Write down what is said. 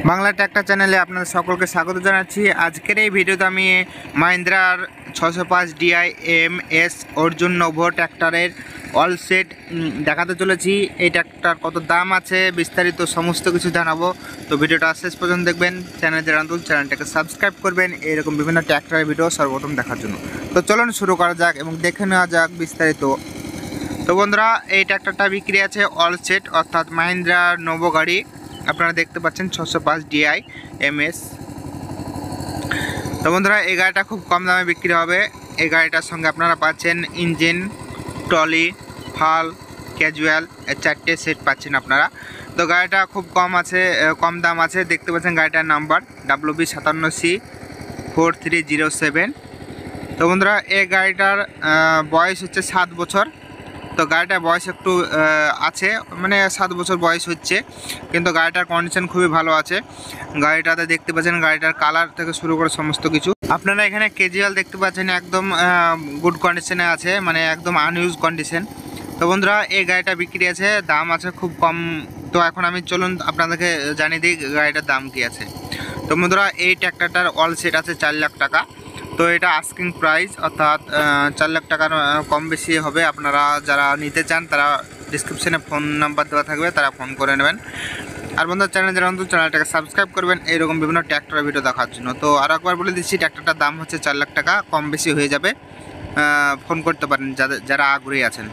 Bangla tractor চ্যানেলে আপনাদের সকলকে স্বাগত জানাচ্ছি। আজকের এই ভিডিওতে আমি মাহিন্দ্রার 605 DI MS অর্জুন নোভো ট্র্যাক্টরের অল সেট দেখাতে চলেছি। এই ট্র্যাক্টর কত দাম আছে বিস্তারিত সমস্ত কিছু জানাবো। তো ভিডিওটা শেষ পর্যন্ত দেখবেন। চ্যানেল যারা নতুন চ্যানেলটাকে সাবস্ক্রাইব করবেন এরকম বিভিন্ন ট্র্যাক্টরের ভিডিও সর্বপ্রথম দেখার জন্য। তো চলুন শুরু করা যাক এবং দেখে নেওয়া যাক বিস্তারিত। তো বন্ধুরা, এই ট্র্যাক্টরটা বিক্রি আছে অল সেট অর্থাৎ মাহিন্দ্রা নোভো গাড়ি। আপনারা দেখতে পাচ্ছেন 605 DI MS। তো বন্ধুরা, এই গাড়িটা খুব কম দামে বিক্রি হবে। এই গাড়িটার সঙ্গে আপনারা পাচ্ছেন ইঞ্জিন, ট্রলি, হাল, ক্যাজুয়াল, এর 4টে সেট পাচ্ছেন আপনারা। তো গাড়িটা খুব কম দাম আছে। দেখতে পাচ্ছেন গাড়িটার নাম্বার WB57C4307। তো বন্ধুরা, এই গাড়িটার বয়স হচ্ছে 7 বছর। তো গাড়িটার বয়স একটু আছে, মানে 7 বছর বয়স হচ্ছে, কিন্তু গাড়িটার কন্ডিশন খুবই ভালো আছে। গাড়িটাতে দেখতে পাচ্ছেন গাড়িটার কালার থেকে শুরু করে সমস্ত কিছু। আপনারা এখানে ক্যাজুয়াল দেখতে পাচ্ছেন, একদম গুড কন্ডিশনে আছে, মানে একদম আনইউজ কন্ডিশন। তো বন্ধুরা, এই গাড়িটা বিক্রি আছে, দাম আছে খুব কম। তো এখন আমি চলুন আপনাদেরকে জানিয়ে দিই গাড়িটার দাম কী আছে। তো বন্ধুরা, এই ট্র্যাক্টরটার অল সেট আছে 4 লাখ টাকা। তো এটা আস্কিং প্রাইস, অর্থাৎ 4 লাখ টাকার কম বেশি হবে। আপনারা যারা নিতে চান তারা ডিসক্রিপশানে ফোন নাম্বার দেওয়া থাকবে, তারা ফোন করে নেবেন। আর বন্ধুরা, চ্যানেল যারা নতুন চ্যানেলটাকে সাবস্ক্রাইব করবেন এইরকম বিভিন্ন ট্র্যাক্টরের ভিডিও দেখার জন্য। তো আরও একবার বলে দিচ্ছি, ট্র্যাক্টরটার দাম হচ্ছে 4 লাখ টাকা, কম বেশি হয়ে যাবে। ফোন করতে পারেন যারা আগ্রহী আছেন।